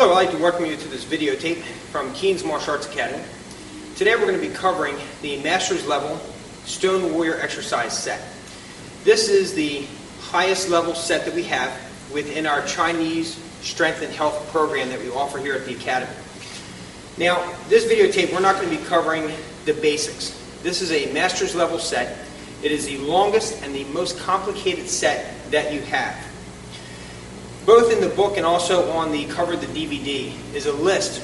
Hello, I'd like to welcome you to this videotape from Keen's Martial Arts Academy. Today we're going to be covering the Master's Level Stone Warrior Exercise Set. This is the highest level set that we have within our Chinese Strength and Health program that we offer here at the Academy. Now, this videotape we're not going to be covering the basics. This is a Master's Level set. It is the longest and the most complicated set that you have. Both in the book and also on the cover of the DVD is a list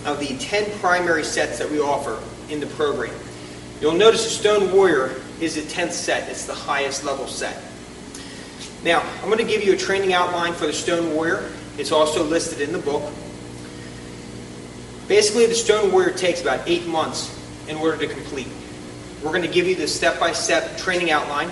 of the 10 primary sets that we offer in the program. You'll notice the Stone Warrior is the 10th set. It's the highest level set. Now, I'm going to give you a training outline for the Stone Warrior. It's also listed in the book. Basically, the Stone Warrior takes about 8 months in order to complete. We're going to give you the step-by-step training outline.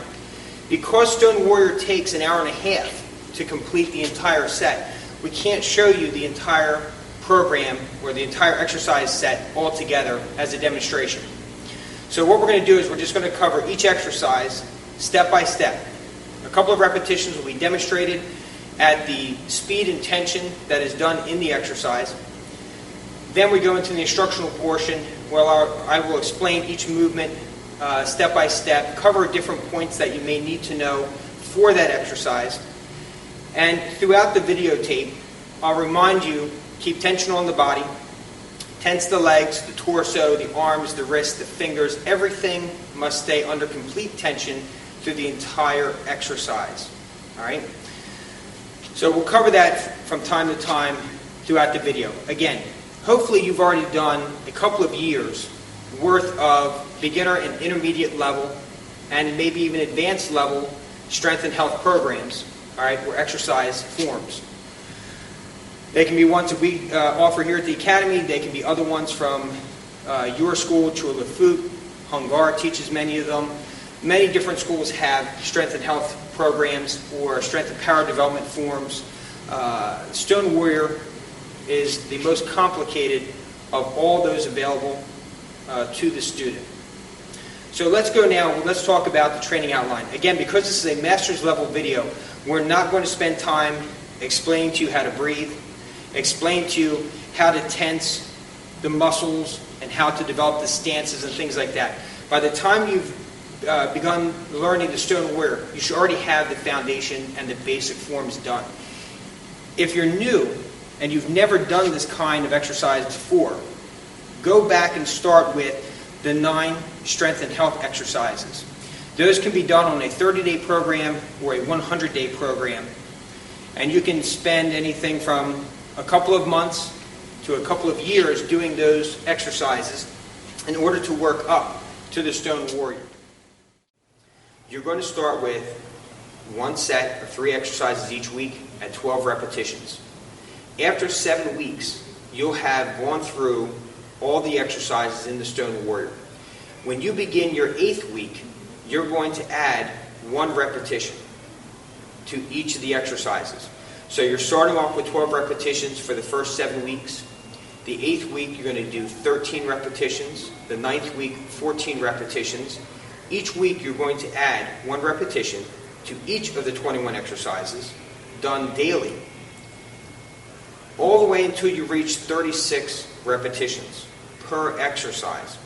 Because Stone Warrior takes an hour and a half to complete the entire set, we can't show you the entire program or the entire exercise set all together as a demonstration. So what we're going to do is we're just going to cover each exercise step by step. A couple of repetitions will be demonstrated at the speed and tension that is done in the exercise. Then we go into the instructional portion where I will explain each movement step by step, cover different points that you may need to know for that exercise. And throughout the videotape, I'll remind you, keep tension on the body, tense the legs, the torso, the arms, the wrists, the fingers. Everything must stay under complete tension through the entire exercise. All right? So we'll cover that from time to time throughout the video. Again, hopefully you've already done a couple of years worth of beginner and intermediate level and maybe even advanced level strength and health programs. All right, or exercise forms. They can be ones that we offer here at the Academy. They can be other ones from your school. Chua Lafute, Hungar teaches many of them. Many different schools have strength and health programs or strength and power development forms. Stone Warrior is the most complicated of all those available to the student. So let's go now, let's talk about the training outline. Again, because this is a master's level video, we're not going to spend time explaining to you how to breathe, explain to you how to tense the muscles and how to develop the stances and things like that. By the time you've begun learning the Stone Warrior, you should already have the foundation and the basic forms done. If you're new and you've never done this kind of exercise before, go back and start with the 9 strength and health exercises. Those can be done on a 30-day program or a 100-day program. And you can spend anything from a couple of months to a couple of years doing those exercises in order to work up to the Stone Warrior. You're going to start with 1 set of 3 exercises each week at 12 repetitions. After 7 weeks, you'll have gone through all the exercises in the Stone Warrior. When you begin your 8th week, you're going to add 1 repetition to each of the exercises. So you're starting off with 12 repetitions for the first 7 weeks. The 8th week, you're going to do 13 repetitions. The 9th week, 14 repetitions. Each week, you're going to add 1 repetition to each of the 21 exercises, done daily, all the way until you reach 36 repetitions per exercise.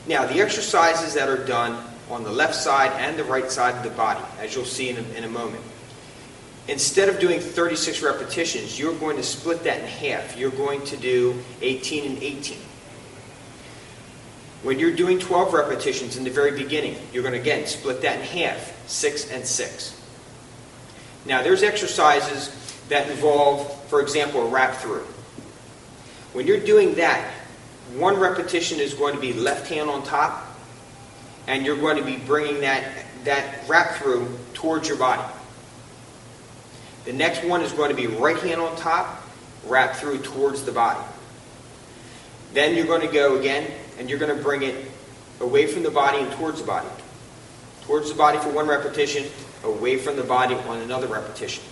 Now, the exercises that are done on the left side and the right side of the body, as you'll see in a moment, instead of doing 36 repetitions, you're going to split that in half. You're going to do 18 and 18. When you're doing 12 repetitions in the very beginning, you're going to, again, split that in half, 6 and 6. Now, there's exercises that involve, for example, a wrap through. When you're doing that, 1 repetition is going to be left hand on top, and you're going to be bringing that wrap through towards your body. The next one is going to be right hand on top, wrap through towards the body. Then you're going to go again, and you're going to bring it away from the body and towards the body. Towards the body for 1 repetition, away from the body on another repetition.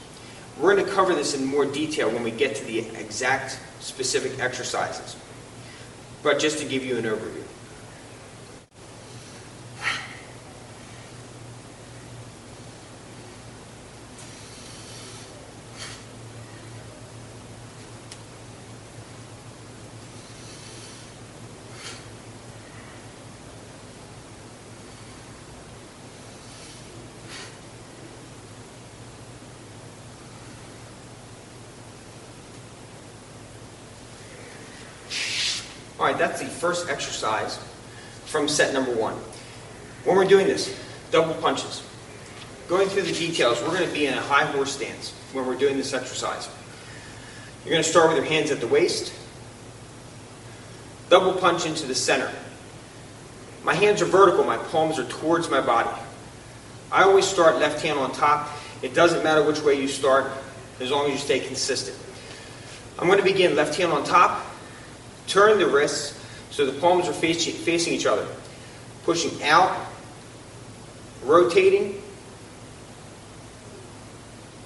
We're going to cover this in more detail when we get to the exact specific exercises. But just to give you an overview. All right, that's the first exercise from set number 1. When we're doing this, double punches. Going through the details, we're going to be in a high horse stance when we're doing this exercise. You're going to start with your hands at the waist. Double punch into the center. My hands are vertical, my palms are towards my body. I always start left hand on top. It doesn't matter which way you start, as long as you stay consistent. I'm going to begin left hand on top. Turn the wrists so the palms are facing each other. Pushing out, rotating,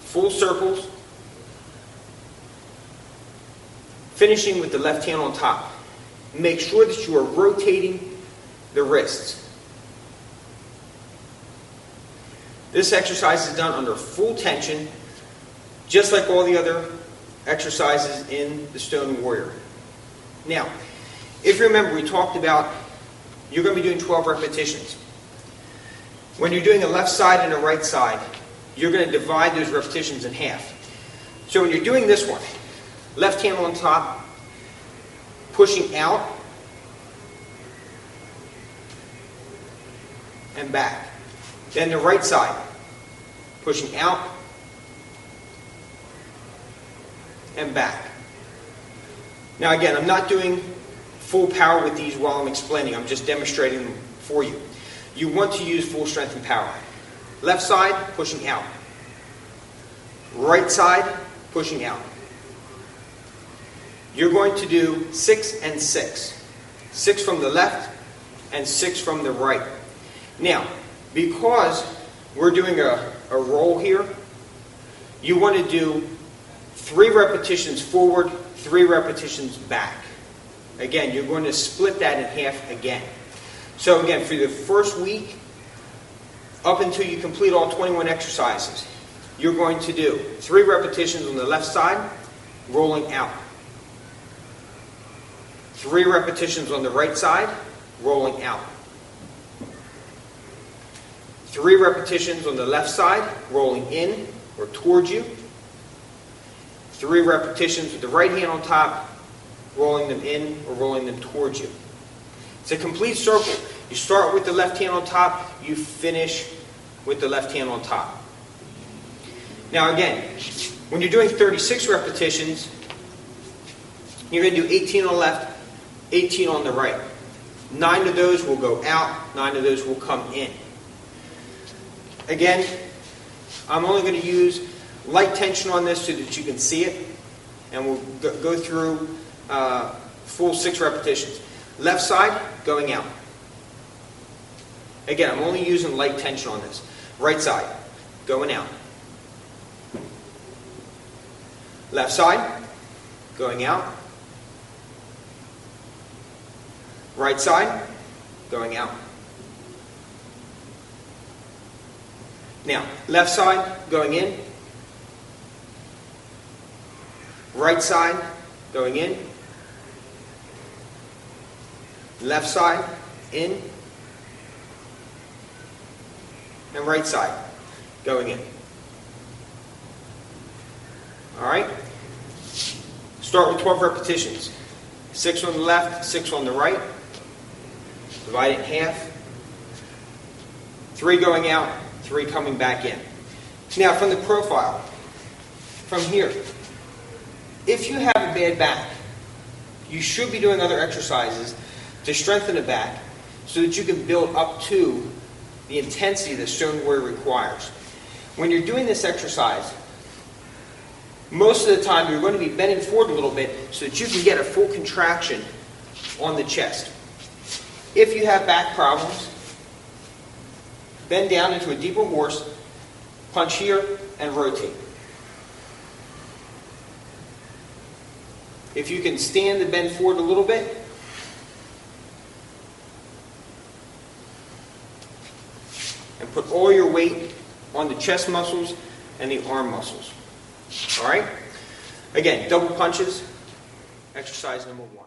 full circles, finishing with the left hand on top. Make sure that you are rotating the wrists. This exercise is done under full tension, just like all the other exercises in the Stone Warrior. Now, if you remember, we talked about you're going to be doing 12 repetitions. When you're doing a left side and a right side, you're going to divide those repetitions in half. So when you're doing this one, left hand on top, pushing out and back. Then the right side, pushing out and back. Now again, I'm not doing full power with these while I'm explaining. I'm just demonstrating them for you. You want to use full strength and power. Left side, pushing out. Right side, pushing out. You're going to do 6 and 6. 6 from the left and 6 from the right. Now, because we're doing a roll here, you want to do 3 repetitions forward, 3 repetitions back. Again, you're going to split that in half again. So again, for the first week, up until you complete all 21 exercises, you're going to do 3 repetitions on the left side, rolling out. 3 repetitions on the right side, rolling out. 3 repetitions on the left side, rolling in or towards you. 3 repetitions with the right hand on top, rolling them in or rolling them towards you. It's a complete circle. You start with the left hand on top, you finish with the left hand on top. Now again, when you're doing 36 repetitions, you're going to do 18 on the left, 18 on the right. 9 of those will go out, 9 of those will come in. Again, I'm only going to use light tension on this so that you can see it, and we'll go through full 6 repetitions. Left side, going out. Again, I'm only using light tension on this. Right side, going out. Left side, going out. Right side, going out. Now, left side, going in. Right side, going in. Left side, in. And right side, going in. Alright? Start with 12 repetitions. 6 on the left, 6 on the right. Divide it in half. 3 going out, 3 coming back in. Now from the profile, from here, if you have a bad back, you should be doing other exercises to strengthen the back so that you can build up to the intensity that Stone Warrior requires. When you're doing this exercise, most of the time you're going to be bending forward a little bit so that you can get a full contraction on the chest. If you have back problems, bend down into a deeper horse, punch here, and rotate. If you can stand and bend forward a little bit, and put all your weight on the chest muscles and the arm muscles. Alright? Again, double punches, exercise number 1.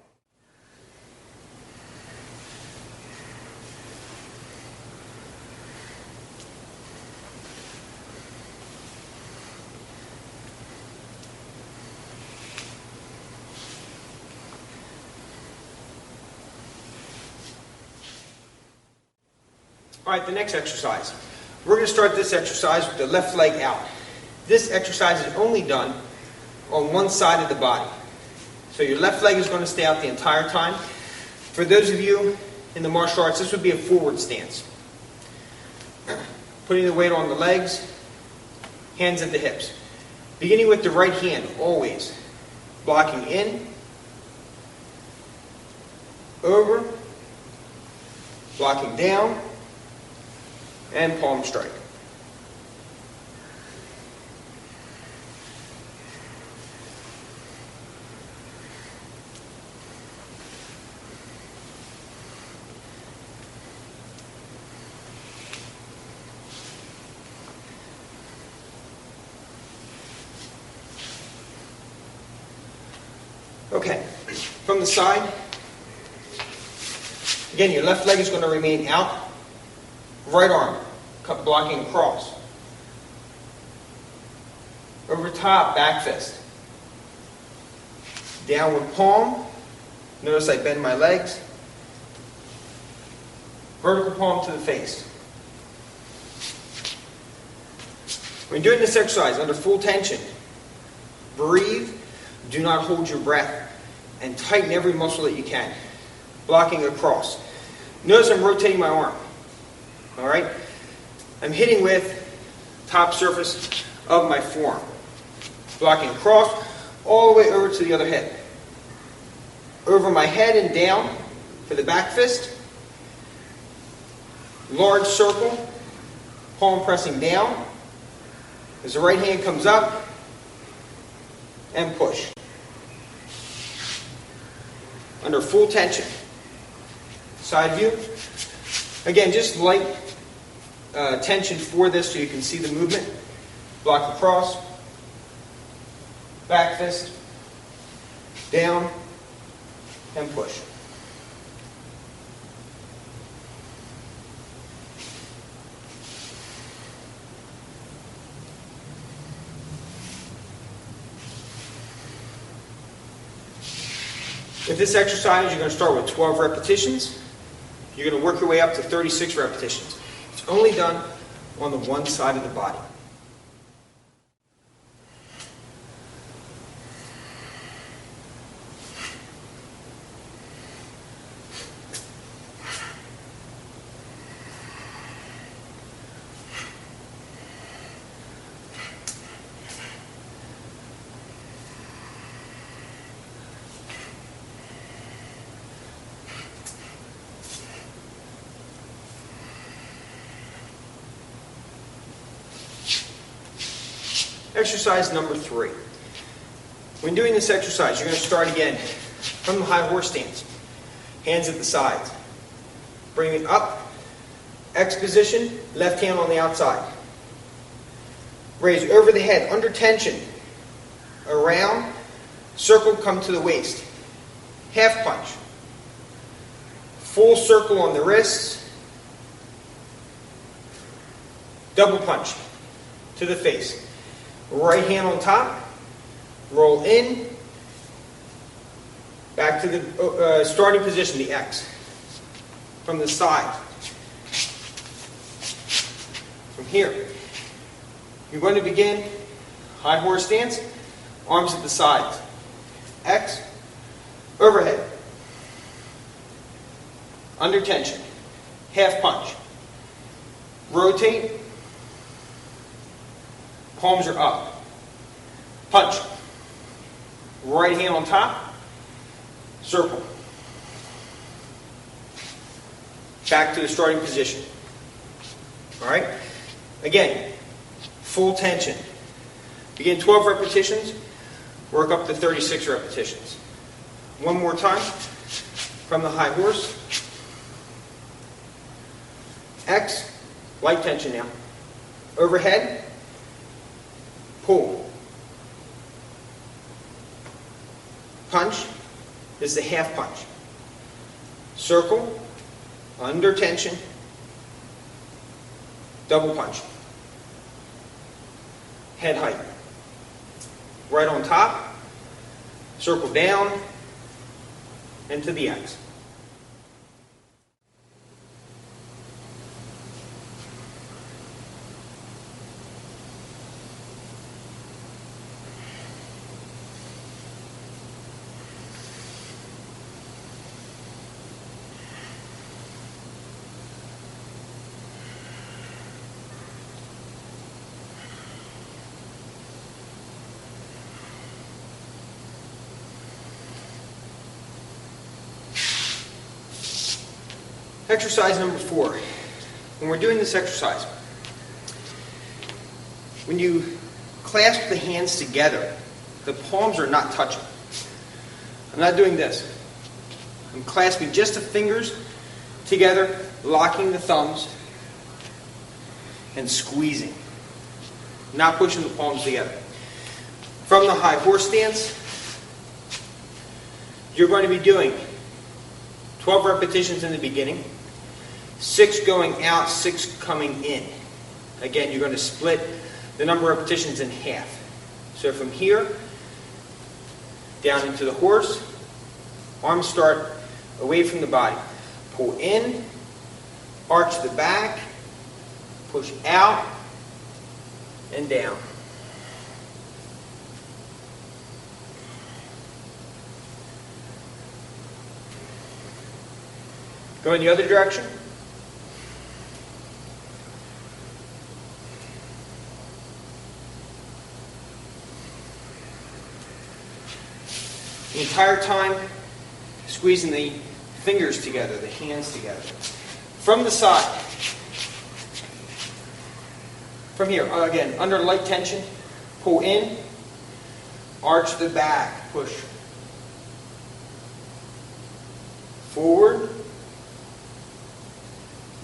All right, the next exercise. We're going to start this exercise with the left leg out. This exercise is only done on one side of the body. So your left leg is going to stay out the entire time. For those of you in the martial arts, this would be a forward stance. Putting the weight on the legs, hands at the hips. Beginning with the right hand, always. Blocking in, over, blocking down, and palm strike. Okay, from the side, again, your left leg is going to remain out. Right arm, blocking across. Over top, back fist. Downward palm. Notice I bend my legs. Vertical palm to the face. When doing this exercise under full tension, breathe. Do not hold your breath, and tighten every muscle that you can. Blocking across. Notice I'm rotating my arm. All right? I'm hitting with top surface of my forearm. Blocking across all the way over to the other head. Over my head and down for the back fist. Large circle, palm pressing down. As the right hand comes up, and push. Under full tension. Side view. Again, just light tension for this so you can see the movement. Block across. Back fist. Down. And push. With this exercise, you're going to start with 12 repetitions. You're going to work your way up to 36 repetitions. It's only done on the one side of the body. Exercise number 3. When doing this exercise, you're going to start again from the high horse stance. Hands at the sides. Bring it up. X position, left hand on the outside. Raise over the head, under tension. Around, circle, come to the waist. Half punch. Full circle on the wrists. Double punch to the face. Right hand on top, roll in, back to the starting position, the X. From the side. From here. You're going to begin high horse stance, arms at the sides. X, overhead. Under tension. Half punch. Rotate. Palms are up. Punch. Right hand on top. Circle. Back to the starting position. All right? Again, full tension. Begin 12 repetitions. Work up to 36 repetitions. One more time. From the high horse. X. Light tension now. Overhead. Pull. Punch. This is the half punch. Circle. Under tension. Double punch. Head height. Right on top. Circle down. And to the X. Exercise number 4. When we're doing this exercise, when you clasp the hands together, the palms are not touching. I'm not doing this. I'm clasping just the fingers together, locking the thumbs, and squeezing. Not pushing the palms together. From the high horse stance, you're going to be doing 12 repetitions in the beginning, 6 going out, 6 coming in. Again, you're going to split the number of repetitions in half. So from here, down into the horse, arms start away from the body. Pull in, arch the back, push out, and down. Go in the other direction. The entire time, squeezing the fingers together, the hands together. From the side. From here, again, under light tension, pull in, arch the back, push forward,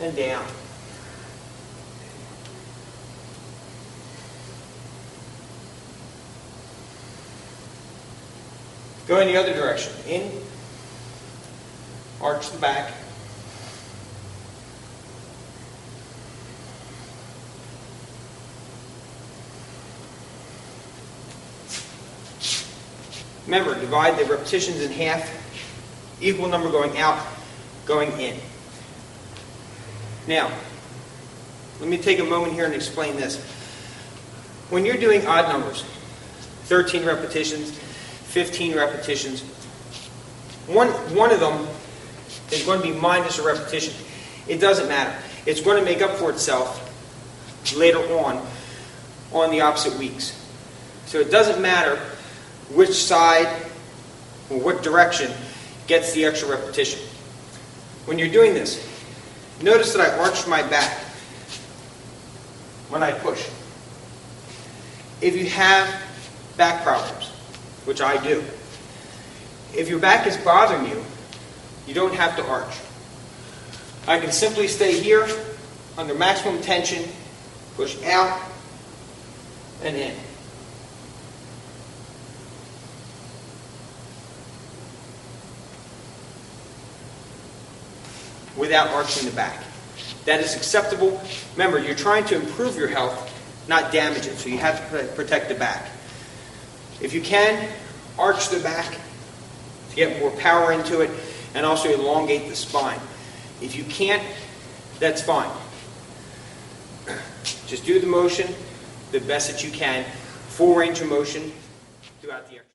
and down. Go in the other direction. In, arch the back, remember, divide the repetitions in half, equal number going out, going in. Now, let me take a moment here and explain this. When you're doing odd numbers, 13 repetitions, 15 repetitions, one of them is going to be minus a repetition. It doesn't matter. It's going to make up for itself later on the opposite weeks. So it doesn't matter which side or what direction gets the extra repetition. When you're doing this, notice that I arch my back when I push. If you have back problems, which I do, if your back is bothering you, you don't have to arch. I can simply stay here under maximum tension, push out and in. Without arching the back. That is acceptable. Remember, you're trying to improve your health, not damage it, so you have to protect the back. If you can, arch the back to get more power into it and also elongate the spine. If you can't, that's fine. Just do the motion the best that you can, full range of motion throughout the exercise.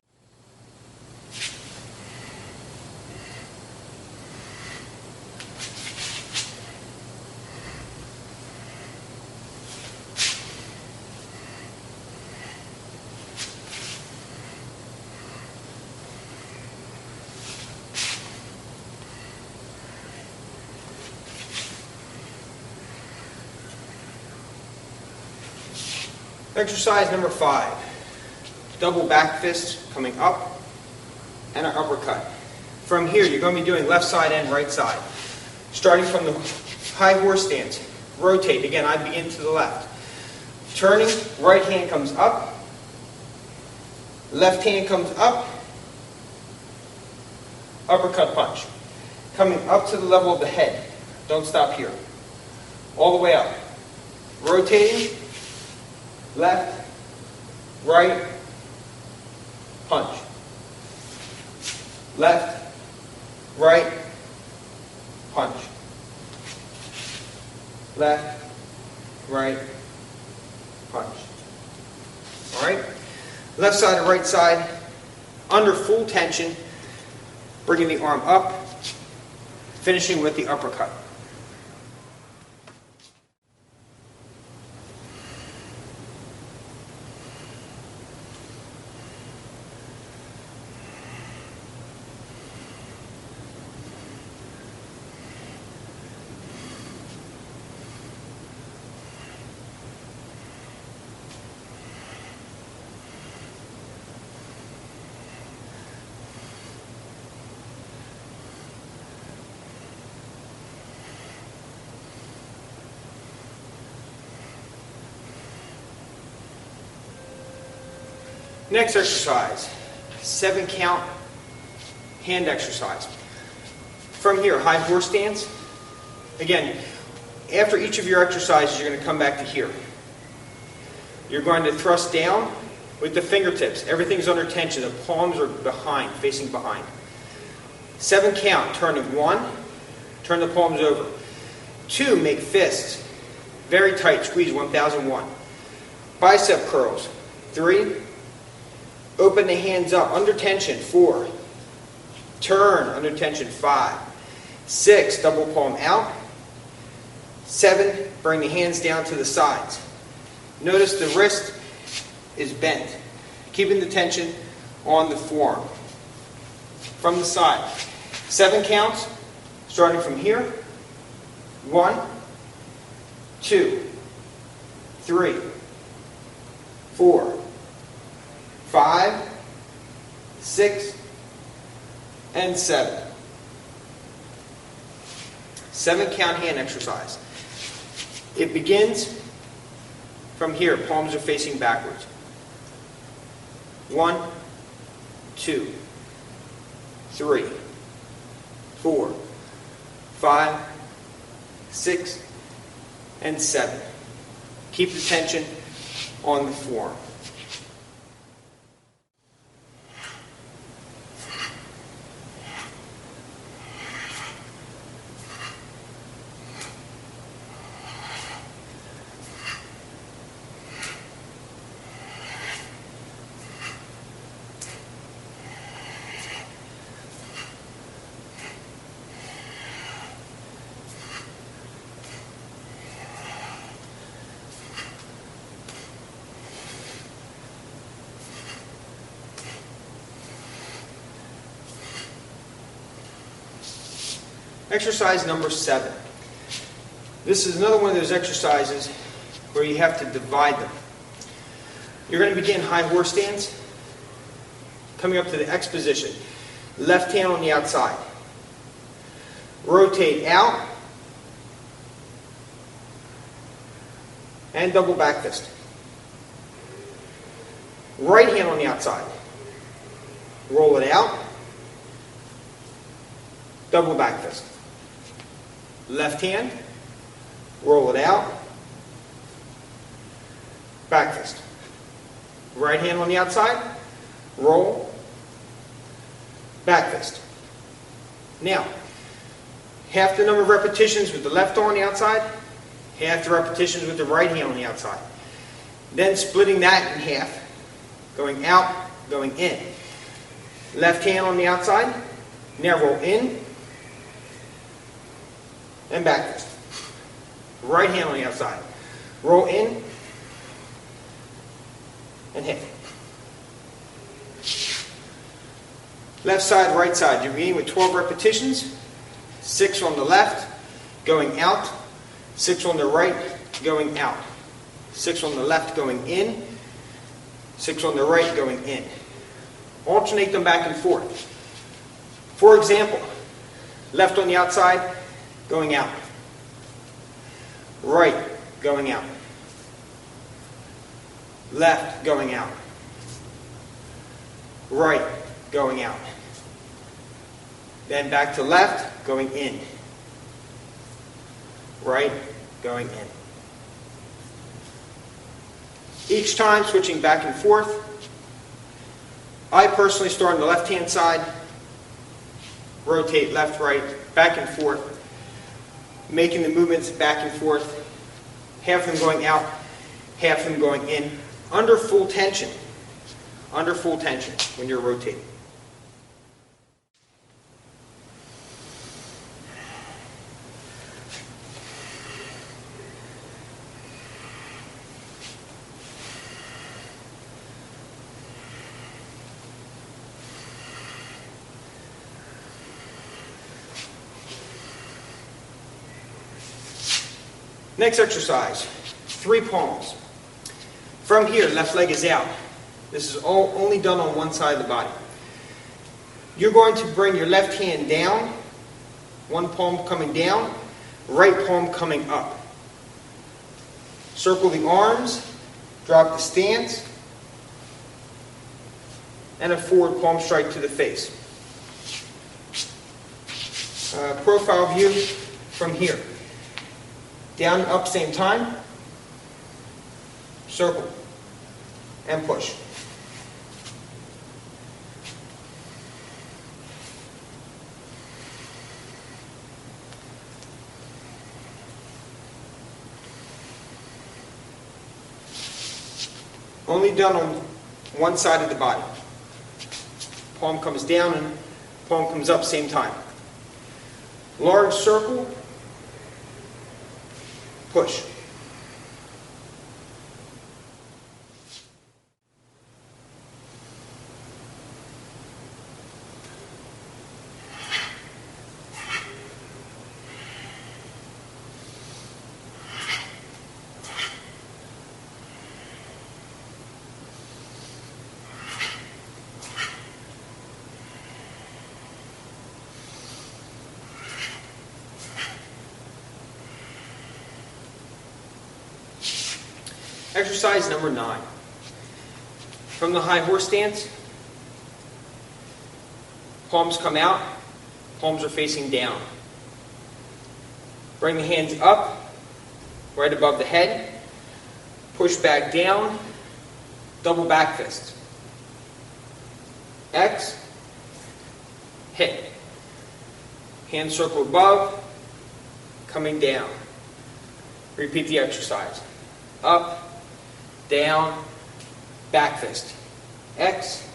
Exercise number 5. Double back fists coming up and an uppercut. From here, you're going to be doing left side and right side. Starting from the high horse stance. Rotate. Again, I begin to the left. Turning, right hand comes up. Left hand comes up. Uppercut punch. Coming up to the level of the head. Don't stop here. All the way up. Rotating. Left, right, punch. Left, right, punch. Left, right, punch. All right? Left side and right side, under full tension, bringing the arm up, finishing with the uppercut. Next exercise, 7 count hand exercise. From here, high horse stance. Again, after each of your exercises, you're going to come back to here. You're going to thrust down with the fingertips. Everything's under tension. The palms are behind, facing behind. 7 count, turning 1, turn the palms over. 2, make fists. Very tight, squeeze 1001. Bicep curls. 3, open the hands up, under tension. 4, turn, under tension. 5, 6, double palm out. 7, bring the hands down to the sides. Notice the wrist is bent, keeping the tension on the forearm. From the side, 7 counts, starting from here. 1, 2, 3, 4, 5, 6, and 7. 7 count hand exercise. It begins from here. Palms are facing backwards. 1, 2, 3, 4, 5, 6, and 7. Keep the tension on the forearm. Exercise number 7. This is another one of those exercises where you have to divide them. You're going to begin high horse stance, coming up to the X position. Left hand on the outside. Rotate out, and double back fist. Right hand on the outside. Roll it out, double back fist. Left hand, roll it out, back fist. Right hand on the outside, roll, back fist. Now, half the number of repetitions with the left arm on the outside, half the repetitions with the right hand on the outside. Then splitting that in half, going out, going in. Left hand on the outside, now roll in, and back fist. Right hand on the outside. Roll in and hit. Left side, right side. You're beginning with 12 repetitions. 6 on the left, going out. 6 on the right, going out. 6 on the left, going in. 6 on the right, going in. Alternate them back and forth. For example, left on the outside, going out. Right, going out. Left, going out. Right, going out. Then back to left, going in. Right, going in. Each time switching back and forth. I personally start on the left-hand side, rotate left, right, back and forth, making the movements back and forth, half of them going out, half of them going in, under full tension when you're rotating. Next exercise, 3 palms. From here, left leg is out. This is only done on one side of the body. You're going to bring your left hand down, one palm coming down, right palm coming up. Circle the arms, drop the stance, and a forward palm strike to the face. Profile view from here. Down, up, same time. Circle and push. Only done on one side of the body. Palm comes down and palm comes up same time. Large circle, push. Exercise number 9. From the high horse stance, palms come out, palms are facing down. Bring the hands up, right above the head, push back down, double back fist. X, hit. Hand circle above, coming down. Repeat the exercise. Up, down, back fist. X,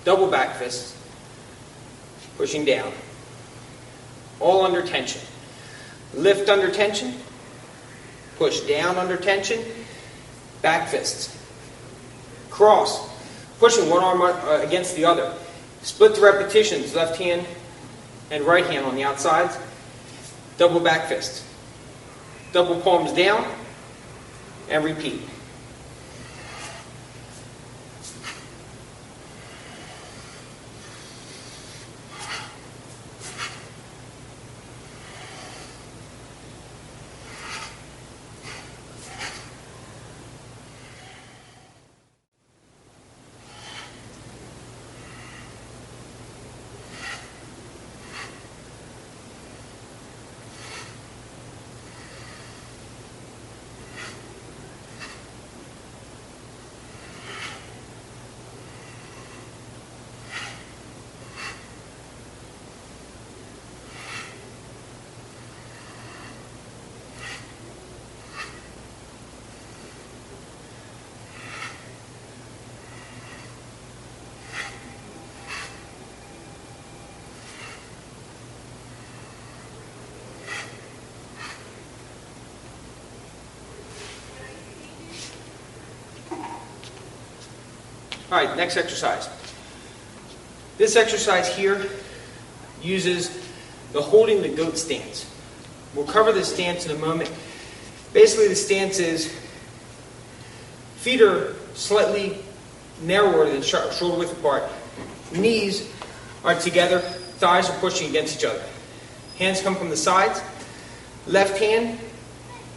double back fist, pushing down. All under tension. Lift under tension, push down under tension, back fists. Cross, pushing one arm against the other. Split the repetitions, left hand and right hand on the outsides. Double back fist. Double palms down, and repeat. All right, next exercise. This exercise here uses the holding the goat stance. We'll cover this stance in a moment. Basically, the stance is feet are slightly narrower than shoulder width apart. Knees are together, thighs are pushing against each other. Hands come from the sides. Left hand,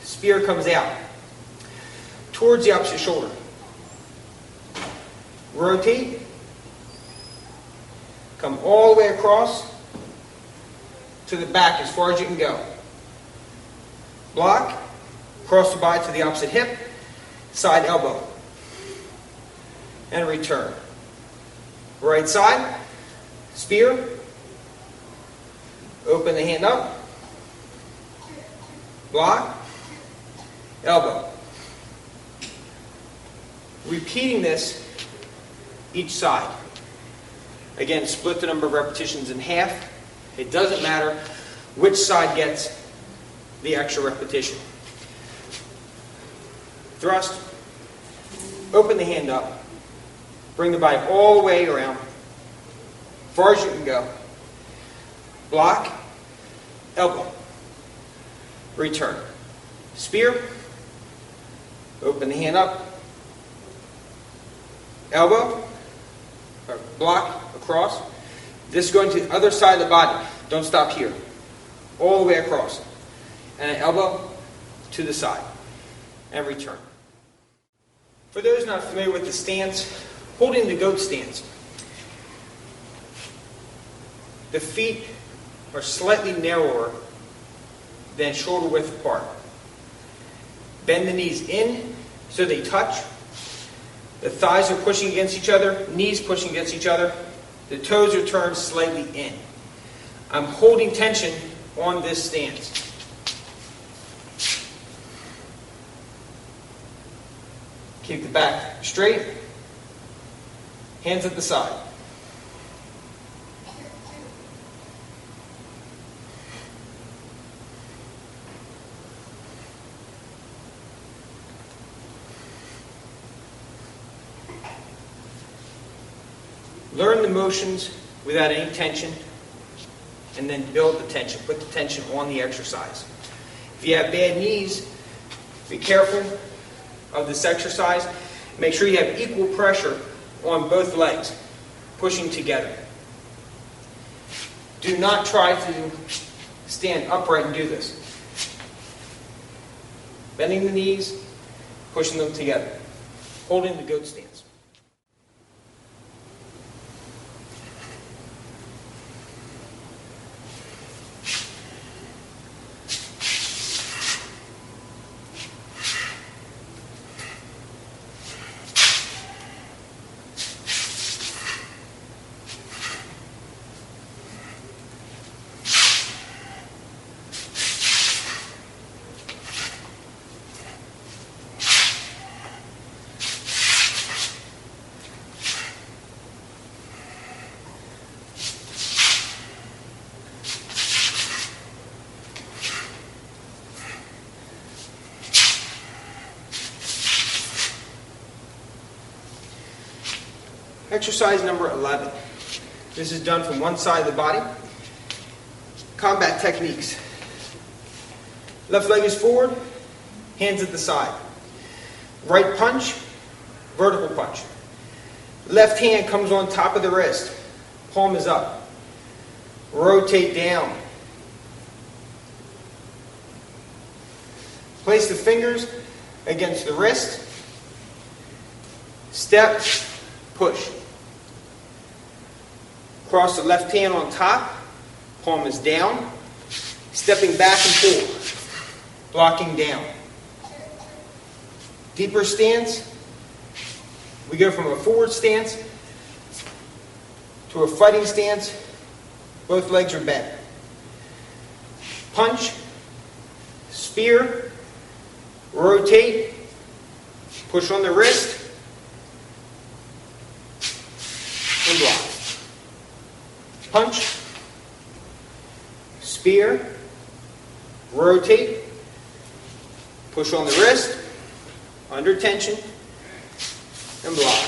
spear comes out towards the opposite shoulder. Rotate, come all the way across to the back as far as you can go. Block, cross the body to the opposite hip, side elbow, and return. Right side, spear, open the hand up, block, elbow. Repeating this each side. Again, split the number of repetitions in half. It doesn't matter which side gets the extra repetition. Thrust, open the hand up, bring the body all the way around, far as you can go. Block, elbow, return. Spear, open the hand up, elbow, or block across. This is going to the other side of the body. Don't stop here. All the way across. And an elbow to the side. And return. For those not familiar with the stance, holding the goat stance. the feet are slightly narrower than shoulder width apart. Bend the knees in so they touch. The thighs are pushing against each other, knees pushing against each other. The toes are turned slightly in. I'm holding tension on this stance. Keep the back straight. Hands at the side. Learn the motions without any tension, and then build the tension. Put the tension on the exercise. If you have bad knees, be careful of this exercise. Make sure you have equal pressure on both legs, pushing together. Do not try to stand upright and do this. Bending the knees, pushing them together. Holding the goat stance. Exercise number 11. This is done from one side of the body. Combat techniques. Left leg is forward, hands at the side. Right punch, vertical punch. Left hand comes on top of the wrist. Palm is up. Rotate down. Place the fingers against the wrist. Step, push. Cross the left hand on top, palm is down, stepping back and forward, blocking down. Deeper stance, we go from a forward stance to a fighting stance, both legs are bent. Punch, spear, rotate, push on the wrist, and block. Punch, spear, rotate, push on the wrist, under tension, and block.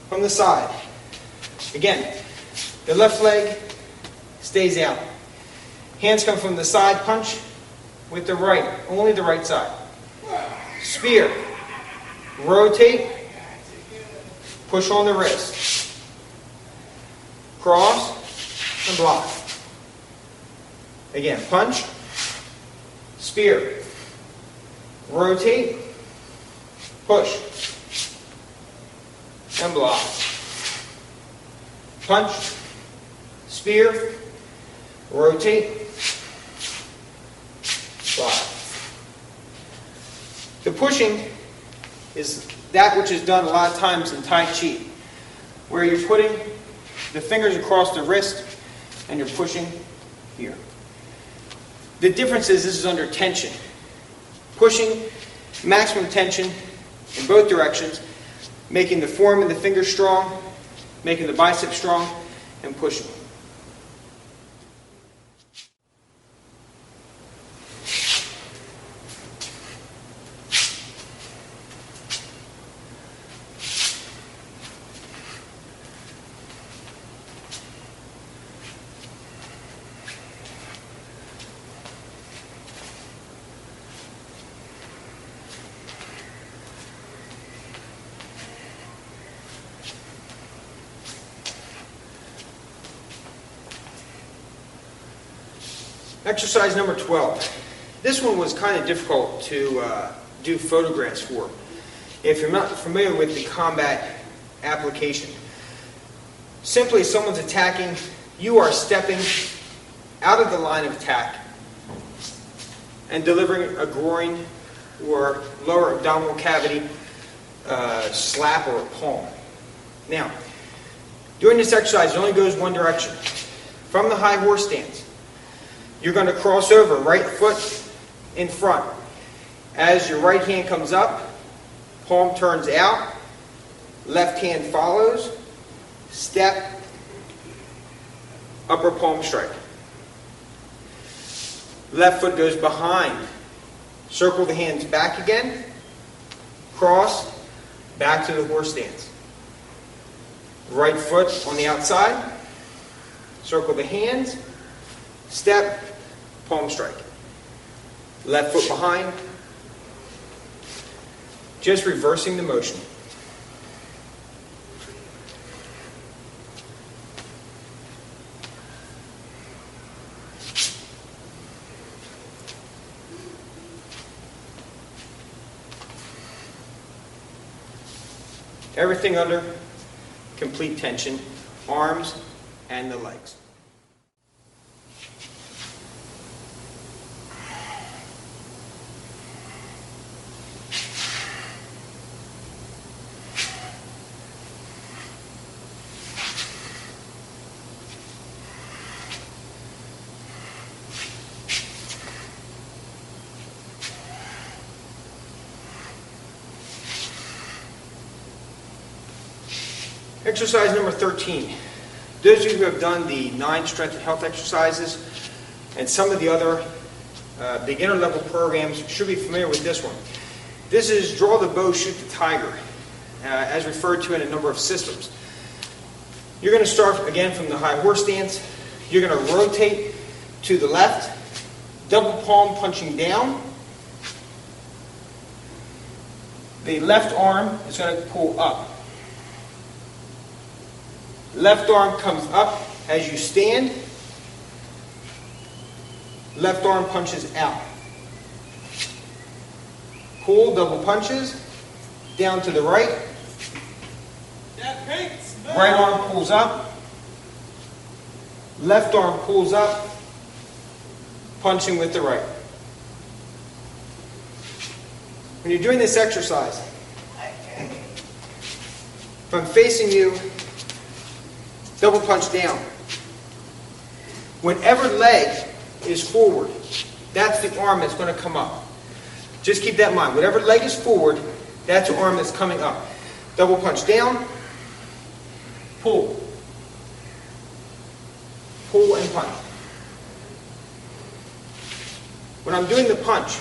From the side. Again, the left leg stays out. Hands come from the side, punch with the right, only the right side. Spear, rotate, push on the wrist. Cross and block. Again, punch, spear, rotate, push, and block. Punch, spear, rotate, block. The pushing is that which is done a lot of times in Tai Chi, where you're putting the fingers across the wrist and you're pushing here. The difference is this is under tension. Pushing, maximum tension in both directions, making the forearm and the fingers strong, making the biceps strong, and pushing. Exercise number 12. This one was kind of difficult to do photographs for. If you're not familiar with the combat application, Simply, someone's attacking, you are stepping out of the line of attack and delivering a groin or lower abdominal cavity slap or a palm. Now, doing this exercise, it only goes one direction. From the high horse stance, you're going to cross over, right foot in front. As your right hand comes up, palm turns out, left hand follows, step, upper palm strike. Left foot goes behind. Circle the hands back again, cross, back to the horse stance. Right foot on the outside, circle the hands, step, palm strike. Left foot behind, just reversing the motion. Everything under complete tension, arms and the legs. Exercise number 13. Those of you who have done the 9 strength and health exercises and some of the other beginner level programs should be familiar with this one. This is draw the bow, shoot the tiger, as referred to in a number of systems. You're going to start again from the high horse stance. You're going to rotate to the left, double palm punching down. The left arm is going to pull up. Left arm comes up as you stand. Left arm punches out. Pull, double punches. Down to the right. Right arm pulls up. Left arm pulls up. Punching with the right. When you're doing this exercise, if I'm facing you, double punch down. Whenever leg is forward, that's the arm that's going to come up. Just keep that in mind. Whatever leg is forward, that's the arm that's coming up. Double punch down, pull. Pull and punch. When I'm doing the punch,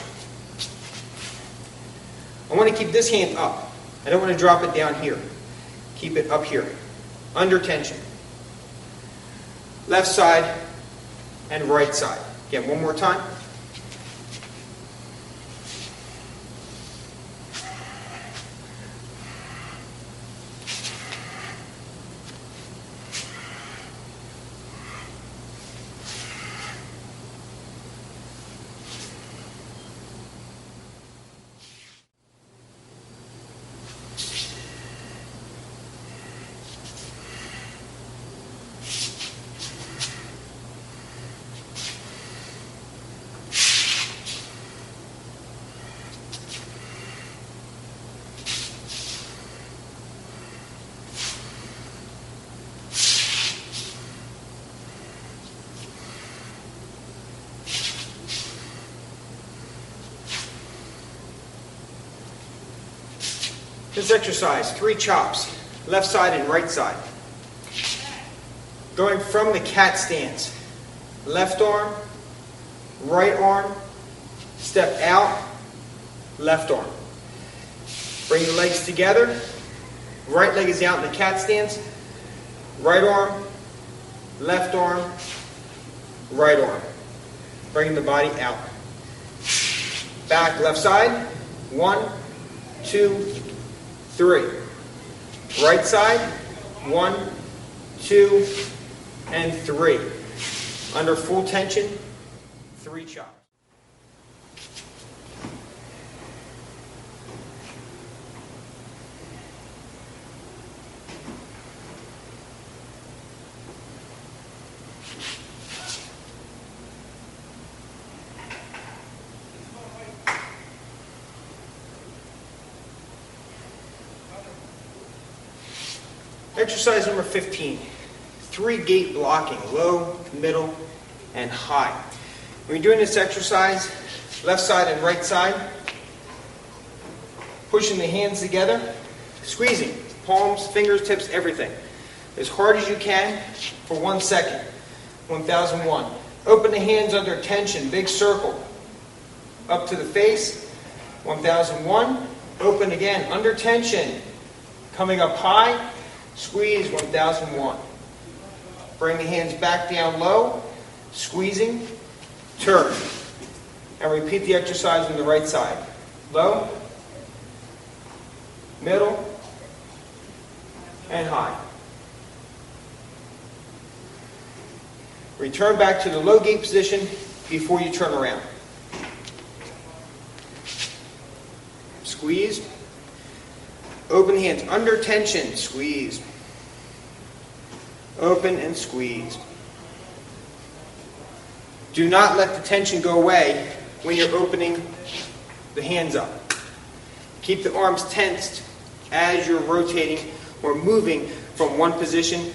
I want to keep this hand up. I don't want to drop it down here. Keep it up here, under tension. Left side and right side. Again, one more time. This exercise, 3 chops, left side and right side. Going from the cat stance, left arm, step out, left arm. Bring the legs together, right leg is out in the cat stance, right arm, right arm. Bring the body out. Back, left side, 1, 2, 3. Right side, 1, 2, and 3. Under full tension, 3 chops. Exercise number 15, 3-gate blocking, low, middle, and high. When you're doing this exercise, left side and right side, pushing the hands together, squeezing, palms, fingers, tips, everything. As hard as you can for 1 second. 1001. Open the hands under tension, big circle. Up to the face, 1001. Open again, under tension. Coming up high, squeeze, 1001. Bring the hands back down low, squeezing, turn. And repeat the exercise on the right side. Low, middle, and high. Return back to the low gate position before you turn around. Squeeze. Open hands under tension. Squeeze. Open and squeeze. Do not let the tension go away when you're opening the hands up. Keep the arms tensed as you're rotating or moving from one position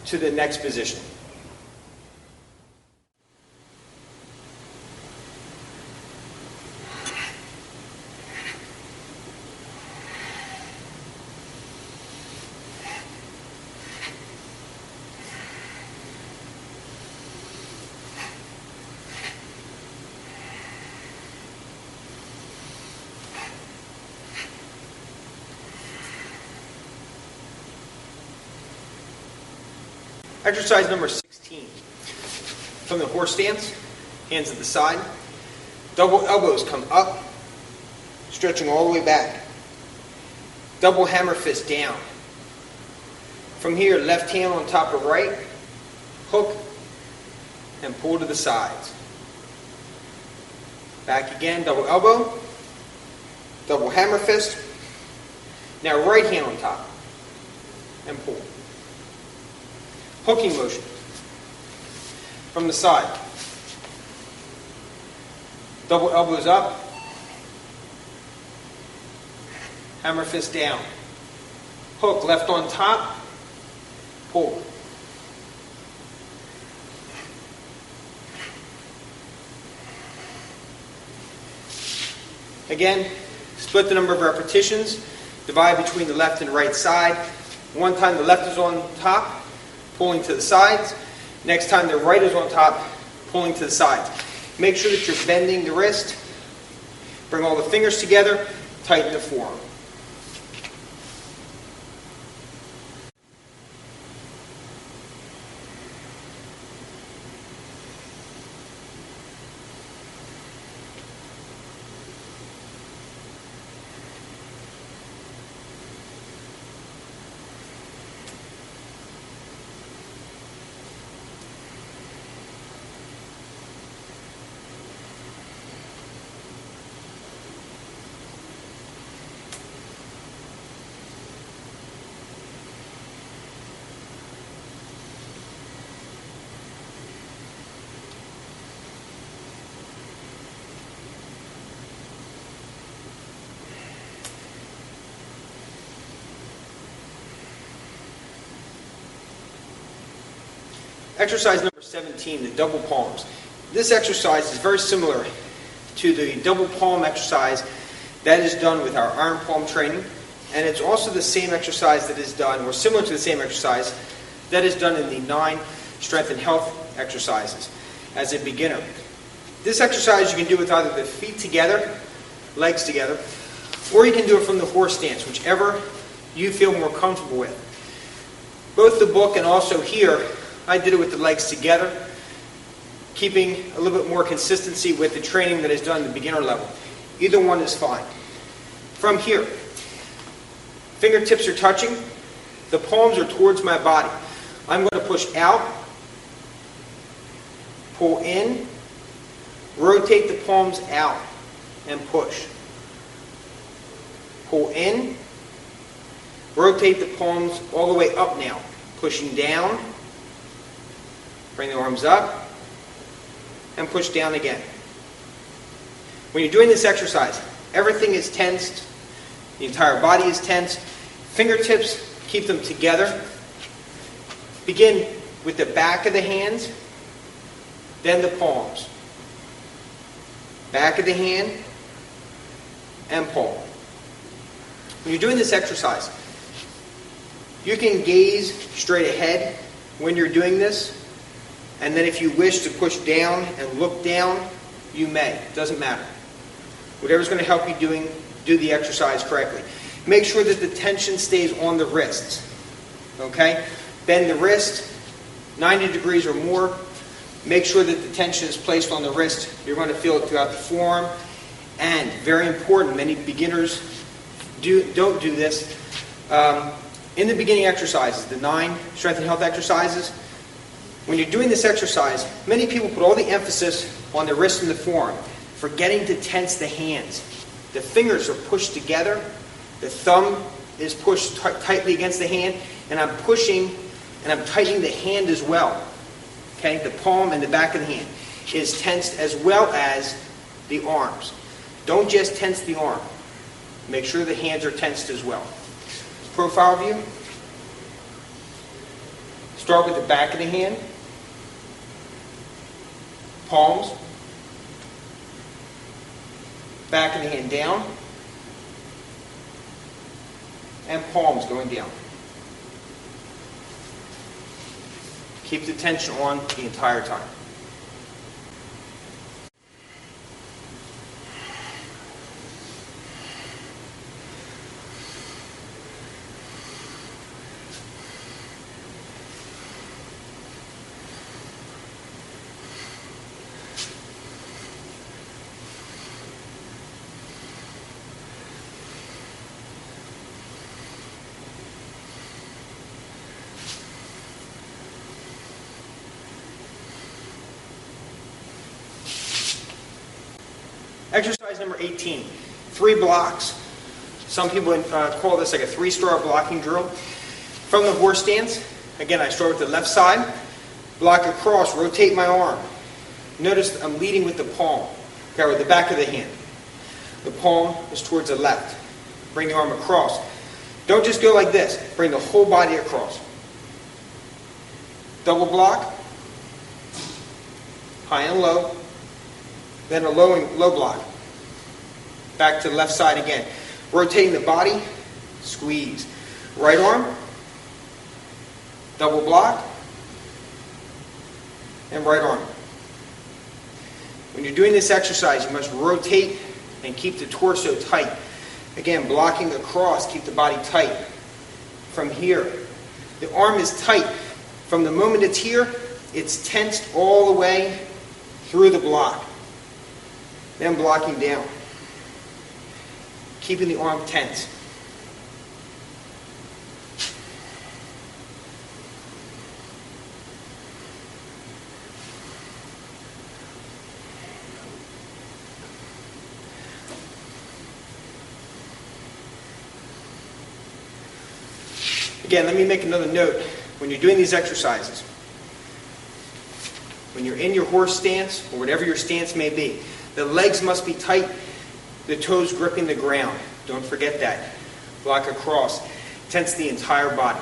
to the next position. Exercise number 16. From the horse stance, hands at the side. Double elbows come up, stretching all the way back. Double hammer fist down. From here, left hand on top of right, hook, and pull to the sides. Back again, double elbow, double hammer fist. Now right hand on top, and pull. Hooking motion from the side. Double elbows up. Hammer fist down. Hook left on top. Pull. Again, split the number of repetitions. Divide between the left and right side. One time the left is on top, pulling to the sides. Next time the right is on top, pulling to the sides. Make sure that you're bending the wrist. Bring all the fingers together, tighten the forearm. Exercise number 17, the double palms. This exercise is very similar to the double palm exercise that is done with our iron palm training, and it's also the same exercise that is done, or similar to the same exercise that is done in the 9 strength and health exercises as a beginner. This exercise you can do with either the feet together, legs together, or you can do it from the horse stance, whichever you feel more comfortable with. Both the book and also here, I did it with the legs together, keeping a little bit more consistency with the training that is done at the beginner level. Either one is fine. From here, fingertips are touching, the palms are towards my body. I'm going to push out, pull in, rotate the palms out, and push. Pull in, rotate the palms all the way up now, pushing down. Bring the arms up and push down again. When you're doing this exercise, everything is tensed. The entire body is tensed. Fingertips, keep them together Begin with the back of the hands, then the palms. Back of the hand and palm. When you're doing this exercise, you can gaze straight ahead when you're doing this, and then if you wish to push down and look down, you may. It doesn't matter. Whatever's going to help you do the exercise correctly. Make sure that the tension stays on the wrists. Okay? Bend the wrist 90 degrees or more. Make sure that the tension is placed on the wrist. You're going to feel it throughout the forearm. And, very important, many beginners don't do this. In the beginning exercises, the 9 strength and health exercises, when you're doing this exercise, many people put all the emphasis on the wrist and the forearm, forgetting to tense the hands. The fingers are pushed together, the thumb is pushed tightly against the hand, and I'm pushing and I'm tightening the hand as well. Okay, the palm and the back of the hand is tensed as well as the arms. Don't just tense the arm. Make sure the hands are tensed as well. Profile view. Start with the back of the hand. Palms. Back of the hand down. And palms going down. Keep the tension on the entire time. Exercise number 18, 3 blocks. Some people call this like a 3-star blocking drill. From the horse stance, again I start with the left side, block across, rotate my arm. Notice I'm leading with the palm, okay, with the back of the hand. The palm is towards the left. Bring the arm across. Don't just go like this, bring the whole body across. Double block, high and low. Then a low block. Back to the left side again. Rotating the body, squeeze. Right arm, double block, and right arm. When you're doing this exercise, you must rotate and keep the torso tight. Again, blocking across, keep the body tight. From here, the arm is tight. From the moment it's here, it's tensed all the way through the block. Then blocking down. Keeping the arm tense. Again, let me make another note. When you're doing these exercises, when you're in your horse stance, or whatever your stance may be, the legs must be tight, the toes gripping the ground. Don't forget that. Block across. Tense the entire body.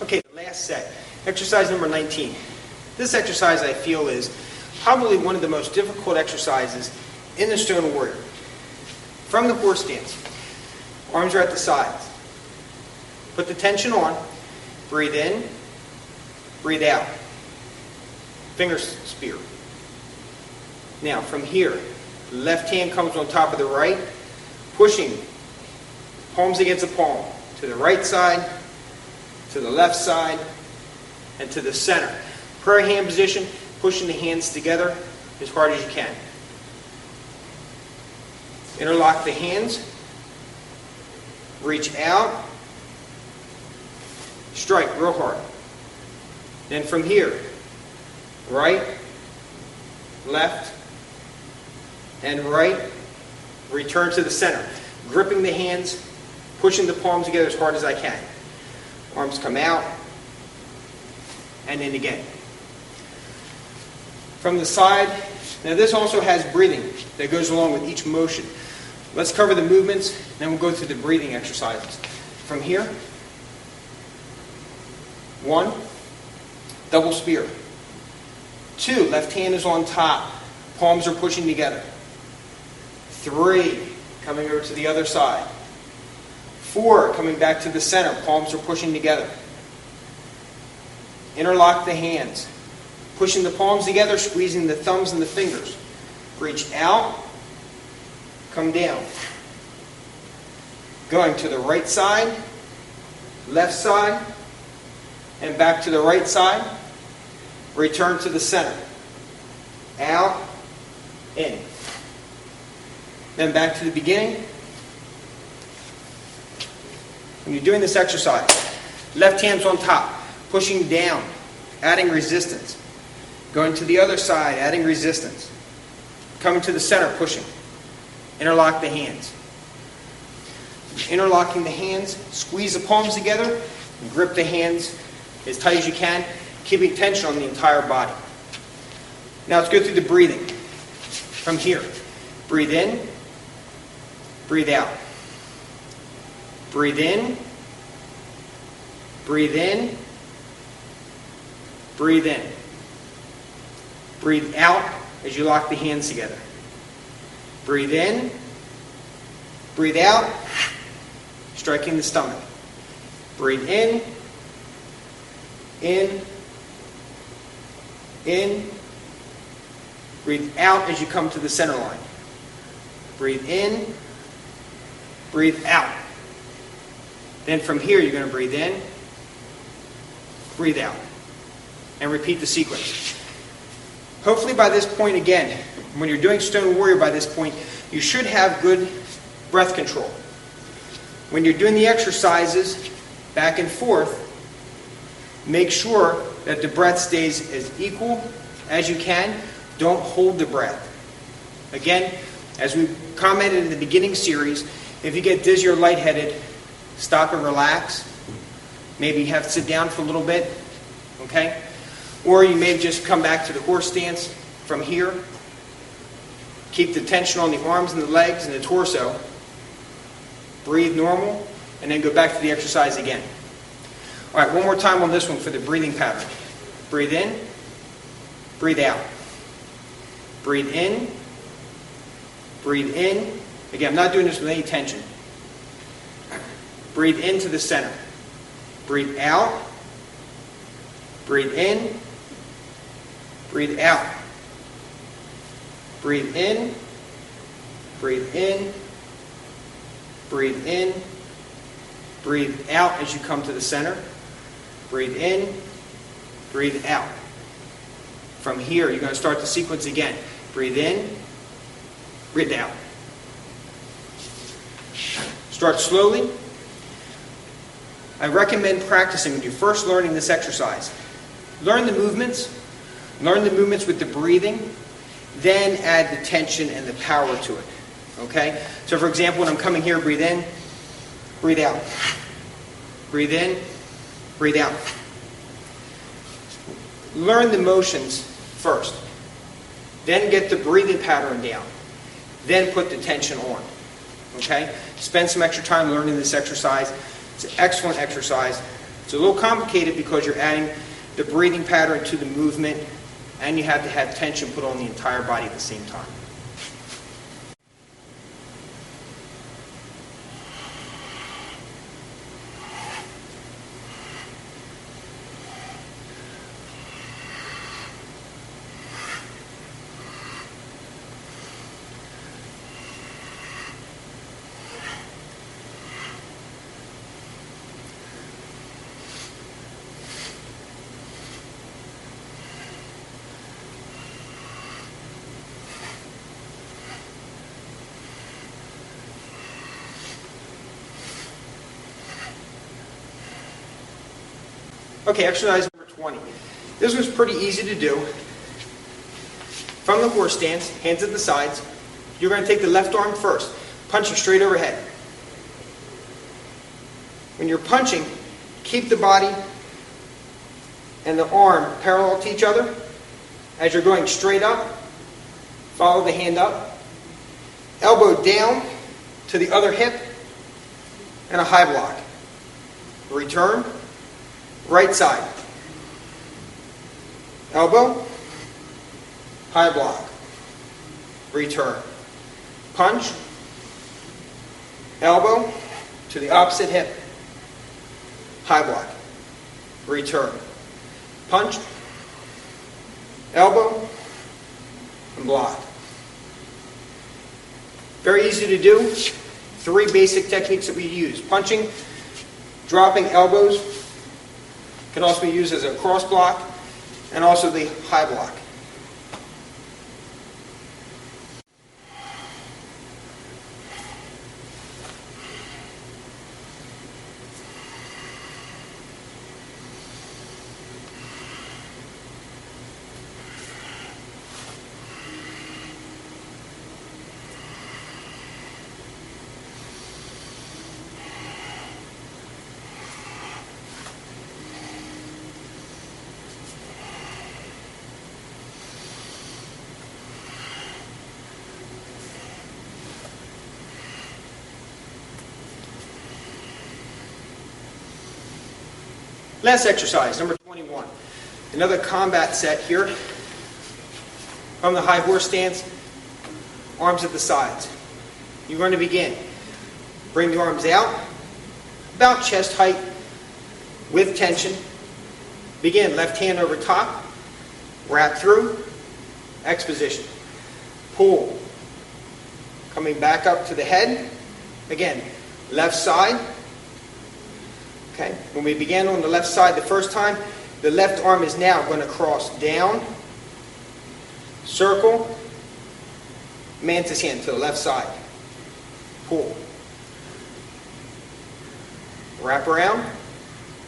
Okay, the last set, exercise number 19. This exercise I feel is probably one of the most difficult exercises in the Stone Warrior. From the horse stance, Arms are at the sides. Put the tension on. Breathe in. Breathe out. Finger spear. Now from here, left hand comes on top of the right, pushing palms against the palm to the right side, to the left side, and to the center. Prayer hand position, pushing the hands together as hard as you can. Interlock the hands. Reach out. Strike real hard. Then from here, right, left, and right. Return to the center. Gripping the hands, pushing the palms together as hard as I can. Arms come out, and in again. From the side, now this also has breathing that goes along with each motion. Let's cover the movements, then we'll go through the breathing exercises. From here, 1, double spear. 2, left hand is on top, palms are pushing together. 3, coming over to the other side. 4, coming back to the center, palms are pushing together. Interlock the hands, pushing the palms together, squeezing the thumbs and the fingers. Reach out, come down. Going to the right side, left side, and back to the right side. Return to the center. Out, in. Then back to the beginning. When you're doing this exercise, left hand's on top, pushing down, adding resistance. Going to the other side, adding resistance. Coming to the center, pushing. Interlock the hands. Interlocking the hands, squeeze the palms together, and grip the hands as tight as you can, keeping tension on the entire body. Now let's go through the breathing. From here, breathe in, breathe out. Breathe in, breathe in, breathe in. Breathe out as you lock the hands together. Breathe in, breathe out, striking the stomach. Breathe in, in, in. Breathe out as you come to the center line. Breathe in, breathe out. Then from here you're going to breathe in, breathe out, and repeat the sequence. Hopefully by this point again, when you're doing Stone Warrior by this point, you should have good breath control. When you're doing the exercises back and forth, make sure that the breath stays as equal as you can. Don't hold the breath. Again, as we commented in the beginning series, if you get dizzy or lightheaded, stop and relax. Maybe you have to sit down for a little bit, okay? Or you may just come back to the horse stance from here. Keep the tension on the arms and the legs and the torso. Breathe normal, and then go back to the exercise again. All right, one more time on this one for the breathing pattern. Breathe in, breathe out. Breathe in, breathe in. Again, I'm not doing this with any tension. Breathe into the center. Breathe out. Breathe in. Breathe out. Breathe in. Breathe in. Breathe in. Breathe out as you come to the center. Breathe in. Breathe out. From here, you're going to start the sequence again. Breathe in. Breathe out. Start slowly. I recommend practicing when you're first learning this exercise. Learn the movements. Learn the movements with the breathing. Then add the tension and the power to it. Okay? So for example, when I'm coming here, breathe in, breathe out. Breathe in, breathe out. Learn the motions first. Then get the breathing pattern down. Then put the tension on. Okay? Spend some extra time learning this exercise. It's an excellent exercise. It's a little complicated because you're adding the breathing pattern to the movement, and you have to have tension put on the entire body at the same time. Okay, exercise number 20. This was pretty easy to do. From the horse stance, hands at the sides, you're going to take the left arm first, punching straight overhead. When you're punching, keep the body and the arm parallel to each other. As you're going straight up, follow the hand up. Elbow down to the other hip and a high block. Return, right side. Elbow, high block. Return. Punch, elbow to the opposite hip. High block. Return. Punch, elbow, and block. Very easy to do. 3 basic techniques that we use. Punching, dropping elbows, can also be used as a cross block, and also the high block. Last exercise, number 21. Another combat set here. From the high horse stance, arms at the sides. You're going to begin. Bring the arms out, about chest height, with tension. Begin, left hand over top, wrap through, X position. Pull. Coming back up to the head. Again, left side. Okay. When we began on the left side the first time, the left arm is now going to cross down, circle, mantis hand to the left side. Pull. Wrap around.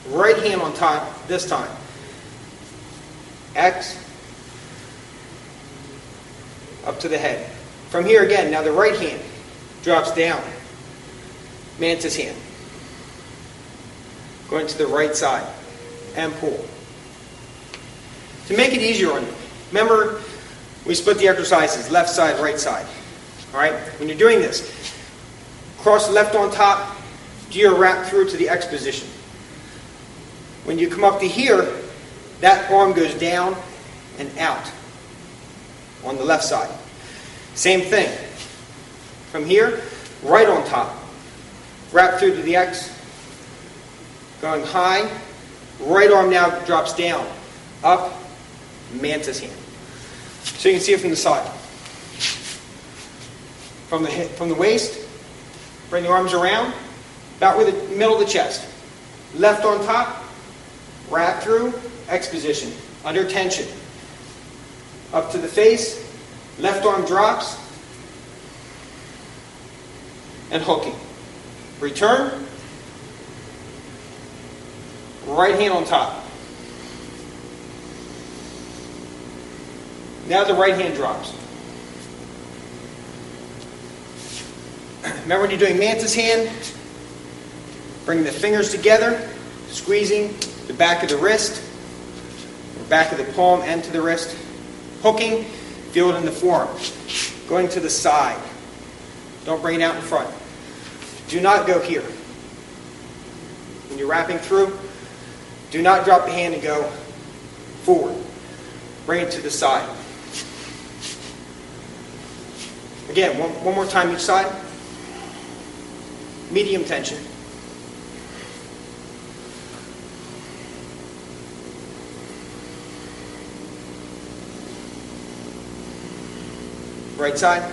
Right hand on top this time. X. Up to the head. From here again, now the right hand drops down. Mantis hand. Going to the right side and pull. To make it easier on you, remember we split the exercises, left side, right side. Alright? When you're doing this, cross the left on top, do your wrap through to the X position. When you come up to here, that arm goes down and out on the left side. Same thing. From here, right on top, wrap through to the X, going high, right arm now drops down, up, mantis hand. So you can see it from the side. From the waist, bring the arms around, about with the middle of the chest. Left on top, wrap through, X position, under tension. Up to the face, left arm drops, and hooking. Return. Right hand on top. Now the right hand drops. Remember when you're doing mantis hand, bring the fingers together, squeezing the back of the wrist, or back of the palm and to the wrist. Hooking, feel it in the forearm. Going to the side. Don't bring it out in front. Do not go here. When you're wrapping through, do not drop the hand and go forward. Bring it to the side. Again, one more time each side. Medium tension. Right side.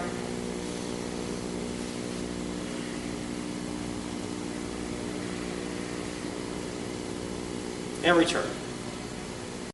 And return.